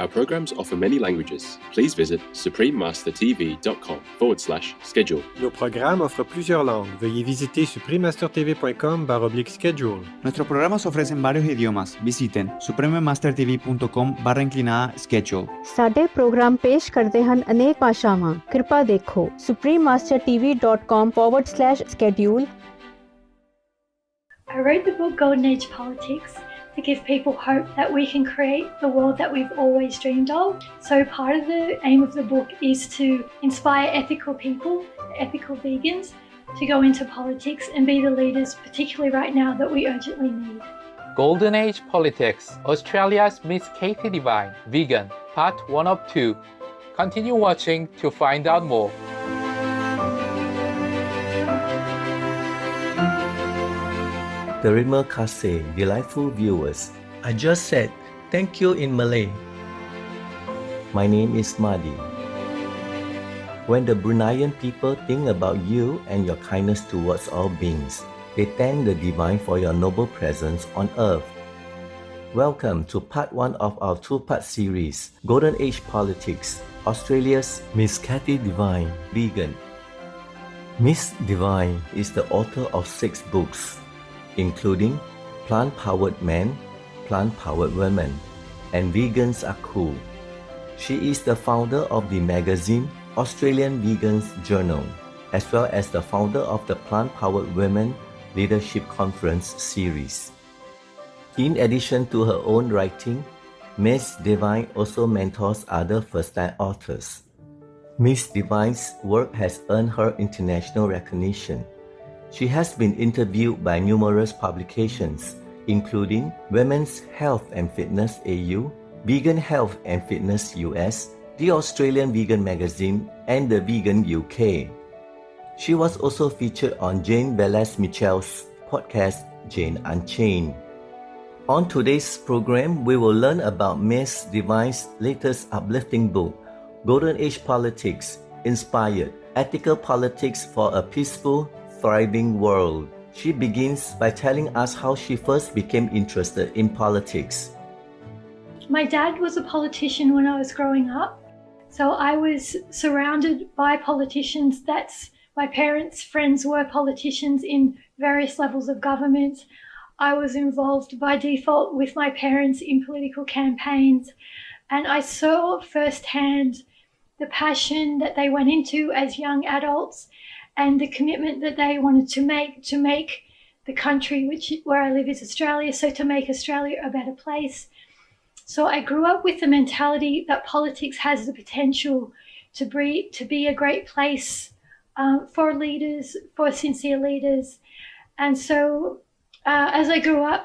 Our programs offer many languages. Please visit suprememastertv.com/schedule. Nos programas offrent plusieurs langues. Veuillez visiter suprememastertv.com/schedule. Nuestros programas ofrecen varios idiomas. Visiten suprememastertv.com/schedule. ਸਾਡੇ programme ਪੇਸ਼ ਕਰਦੇ ਹਨ ਅਨੇਕ ਭਾਸ਼ਾਵਾਂ। ਕਿਰਪਾ ਦੇਖੋ suprememastertv.com/schedule. I wrote the book Golden Age Politics to give people hope that we can create the world that we've always dreamed of. So part of the aim of the book is to inspire ethical people, ethical vegans, to go into politics and be the leaders, particularly right now, that we urgently need. Golden Age Politics, Australia's Miss Katie Devine, Vegan, Part 1 of 2. Continue watching to find out more. Terima kasih, delightful viewers. I just said thank you in Malay. My name is Madi. When the Bruneian people think about you and your kindness towards all beings, they thank the divine for your noble presence on earth. Welcome to part 1 of our 2-part series, Golden Age Politics, Australia's Miss Katie Devine, Vegan. Miss Devine is the author of 6 books, including Plant-Powered Men, Plant-Powered Women, and Vegans Are Cool. She is the founder of the magazine Australian Vegans Journal, as well as the founder of the Plant-Powered Women Leadership Conference series. In addition to her own writing, Miss Devine also mentors other first-time authors. Miss Devine's work has earned her international recognition. She has been interviewed by numerous publications, including Women's Health and Fitness AU, Vegan Health and Fitness US, the Australian Vegan Magazine, and the Vegan UK. She was also featured on Jane Velez-Michel's podcast, Jane Unchained. On today's program, we will learn about Miss Devine's latest uplifting book, Golden Age Politics, Inspired, Ethical Politics for a Peaceful, Thriving World. She begins by telling us how she first became interested in politics. My dad was a politician when I was growing up, so I was surrounded by politicians. My parents' friends were politicians in various levels of government. I was involved by default with my parents in political campaigns, and I saw firsthand the passion that they went into as young adults and the commitment that they wanted to make the country where I live is Australia, so to make Australia a better place. So I grew up with the mentality that politics has the potential to be a great place for leaders, for sincere leaders. And so as I grew up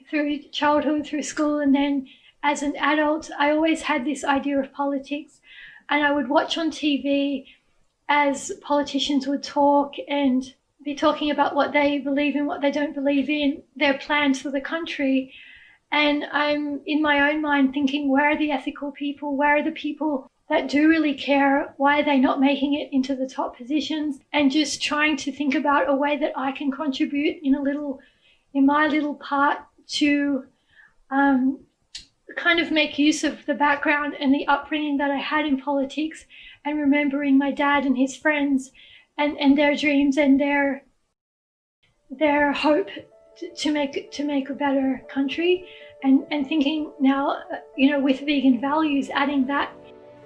through childhood, through school, and then as an adult, I always had this idea of politics, and I would watch on TV as politicians would talk and be talking about what they believe in, what they don't believe in, their plans for the country. And I'm in my own mind thinking, where are the ethical people? Where are the people that do really care? Why are they not making it into the top positions? And just trying to think about a way that I can contribute in my little part to kind of make use of the background and the upbringing that I had in politics, and remembering my dad and his friends and their dreams and their hope to make a better country, and thinking now, with vegan values, adding that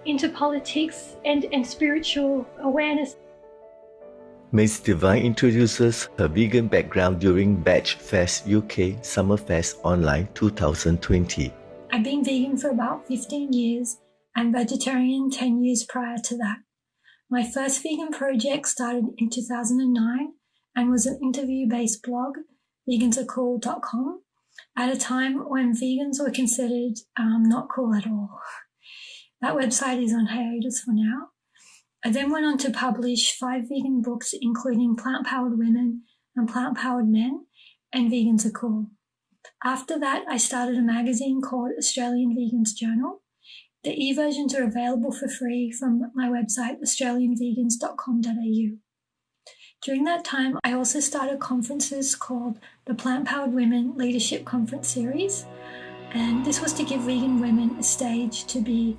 into politics and spiritual awareness. Miss Devine introduces her vegan background during Batch Fest UK Summerfest Online 2020. I've been vegan for about 15 years and vegetarian 10 years prior to that. My first vegan project started in 2009 and was an interview-based blog, vegansarecool.com, at a time when vegans were considered not cool at all. That website is on hiatus for now. I then went on to publish 5 vegan books, including Plant-Powered Women and Plant-Powered Men and Vegans Are Cool. After that, I started a magazine called Australian Vegans Journal. The e-versions are available for free from my website, australianvegans.com.au. During that time, I also started conferences called the Plant-Powered Women Leadership Conference Series. And this was to give vegan women a stage to be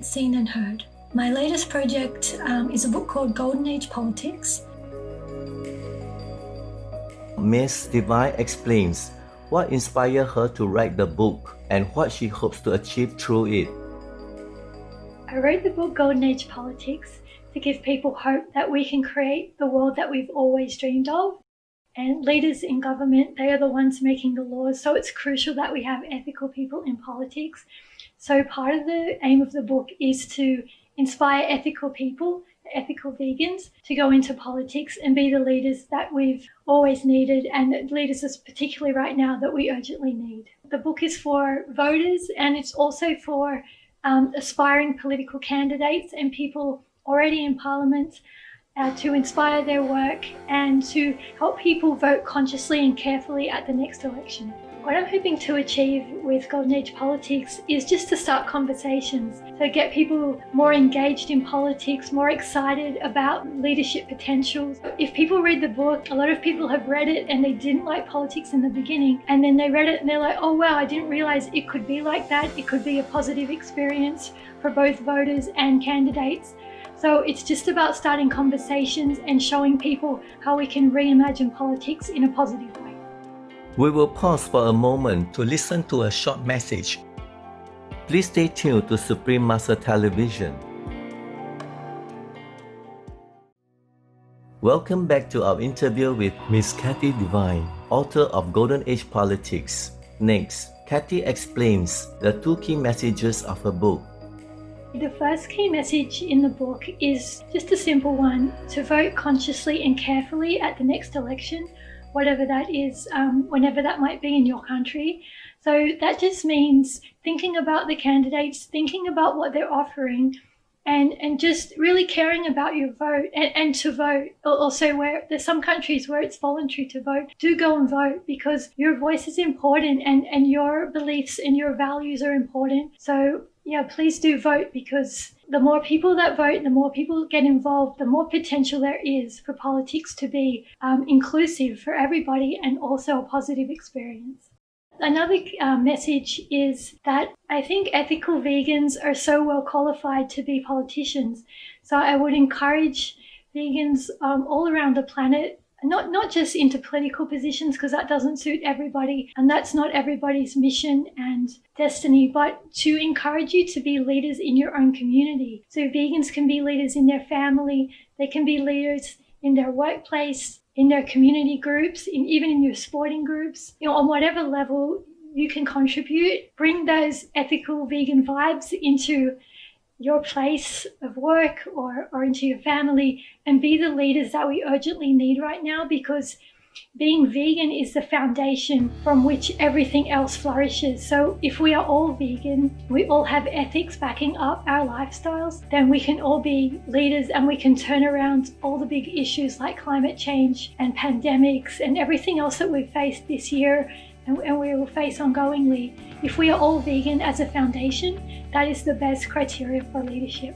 seen and heard. My latest project is a book called Golden Age Politics. Ms. Divine explains what inspired her to write the book and what she hopes to achieve through it. I wrote the book Golden Age Politics to give people hope that we can create the world that we've always dreamed of. And leaders in government, they are the ones making the laws, so it's crucial that we have ethical people in politics. So part of the aim of the book is to inspire ethical people, ethical vegans, to go into politics and be the leaders that we've always needed, and leaders particularly right now that we urgently need. The book is for voters, and it's also for aspiring political candidates and people already in Parliament, to inspire their work and to help people vote consciously and carefully at the next election. What I'm hoping to achieve with Golden Age Politics is just to start conversations, to get people more engaged in politics, more excited about leadership potentials. If people read the book, a lot of people have read it and they didn't like politics in the beginning, and then they read it and they're like, oh wow, I didn't realize it could be like that. It could be a positive experience for both voters and candidates. So it's just about starting conversations and showing people how we can reimagine politics in a positive way. We will pause for a moment to listen to a short message. Please stay tuned to Supreme Master Television. Welcome back to our interview with Ms. Kathy Divine, author of Golden Age Politics. Next, Kathy explains the two key messages of her book. The first key message in the book is just a simple one: to vote consciously and carefully at the next election, whatever that is, whenever that might be in your country. So that just means thinking about the candidates, thinking about what they're offering, and just really caring about your vote and to vote. Also, where there's some countries where it's voluntary to vote, do go and vote, because your voice is important and your beliefs and your values are important. So yeah, please do vote, because the more people that vote, the more people get involved, the more potential there is for politics to be inclusive for everybody and also a positive experience. Another message is that I think ethical vegans are so well qualified to be politicians. So I would encourage vegans all around the planet, not just into political positions, because that doesn't suit everybody and that's not everybody's mission and destiny, but to encourage you to be leaders in your own community. So vegans can be leaders in their family, they can be leaders in their workplace, in their community groups, even in your sporting groups. On whatever level you can contribute, bring those ethical vegan vibes into your place of work or into your family, and be the leaders that we urgently need right now, because being vegan is the foundation from which everything else flourishes. So if we are all vegan, we all have ethics backing up our lifestyles, then we can all be leaders and we can turn around all the big issues like climate change and pandemics and everything else that we've faced this year and we will face ongoingly. If we are all vegan as a foundation, that is the best criteria for leadership.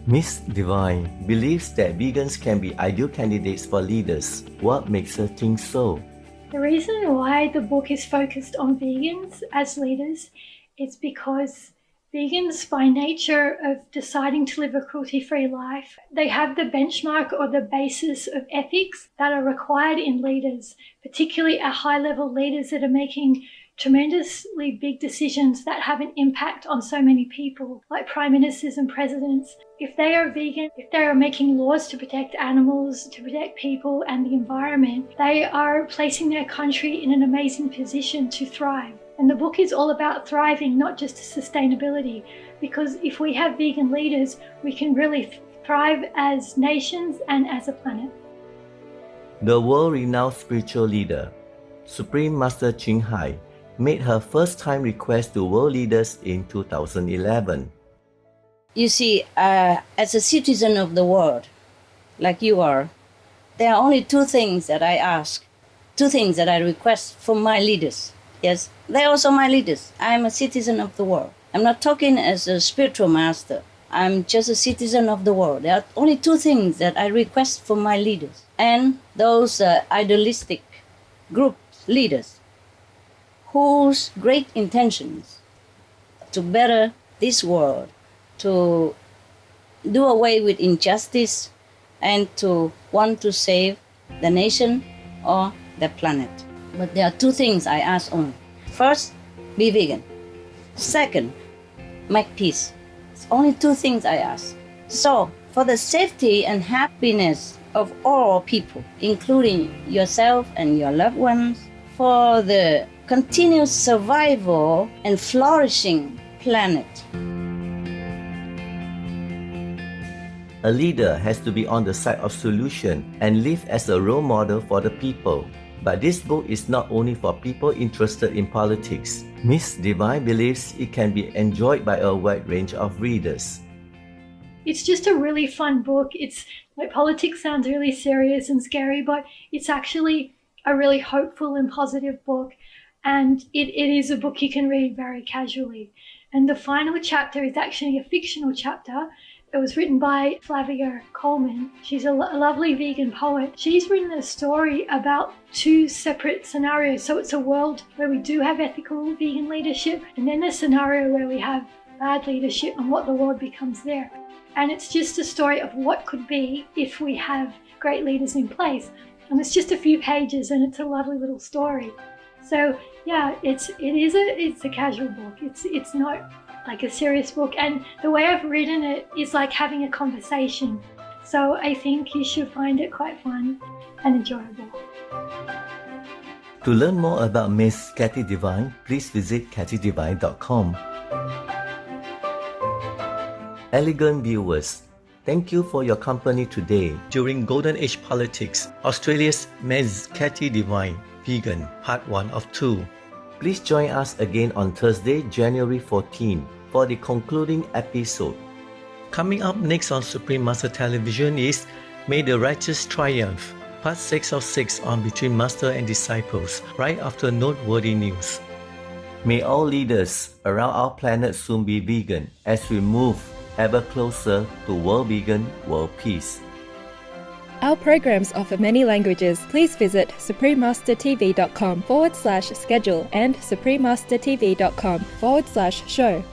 Ms. Divine believes that vegans can be ideal candidates for leaders. What makes her think so? The reason why the book is focused on vegans as leaders is because vegans, by nature of deciding to live a cruelty-free life, they have the benchmark or the basis of ethics that are required in leaders, particularly at high-level leaders that are making tremendously big decisions that have an impact on so many people, like prime ministers and presidents. If they are vegan, if they are making laws to protect animals, to protect people and the environment, they are placing their country in an amazing position to thrive. And the book is all about thriving, not just sustainability, because if we have vegan leaders, we can really thrive as nations and as a planet. The world-renowned spiritual leader, Supreme Master Ching Hai, made her first-time request to world leaders in 2011. You see, as a citizen of the world, like you are, there are only two things that I ask, two things that I request from my leaders. Yes, they're also my leaders. I'm a citizen of the world. I'm not talking as a spiritual master. I'm just a citizen of the world. There are only two things that I request from my leaders and those idealistic group leaders whose great intentions to better this world, to do away with injustice, and to want to save the nation or the planet. But there are two things I ask only. First, be vegan. Second, make peace. It's only two things I ask. So, for the safety and happiness of all people, including yourself and your loved ones, for the continuous survival and flourishing planet. A leader has to be on the side of solution and live as a role model for the people. But this book is not only for people interested in politics. Miss Divine believes it can be enjoyed by a wide range of readers. It's just a really fun book. It's like politics sounds really serious and scary, but it's actually a really hopeful and positive book. And it is a book you can read very casually. And the final chapter is actually a fictional chapter. It was written by Flavia Coleman. She's a lovely vegan poet. She's written a story about two separate scenarios. So it's a world where we do have ethical vegan leadership, and then a scenario where we have bad leadership and what the world becomes there. And it's just a story of what could be if we have great leaders in place. And it's just a few pages, and it's a lovely little story. So yeah, it's a casual book. It's not like a serious book, and the way I've written it is like having a conversation. So I think you should find it quite fun and enjoyable. To learn more about Miss Cathy Devine, please visit kathydevine.com. Elegant viewers, thank you for your company today. During Golden Age Politics, Australia's Ms. Cathy Devine, Vegan, Part 1 of 2. Please join us again on Thursday, January 14 for the concluding episode. Coming up next on Supreme Master Television is May the Righteous Triumph, Part 6 of 6 on Between Master and Disciples, right after noteworthy news. May all leaders around our planet soon be vegan as we move ever closer to world vegan, world peace. Our programs offer many languages. Please visit suprememastertv.com/schedule and suprememastertv.com/show.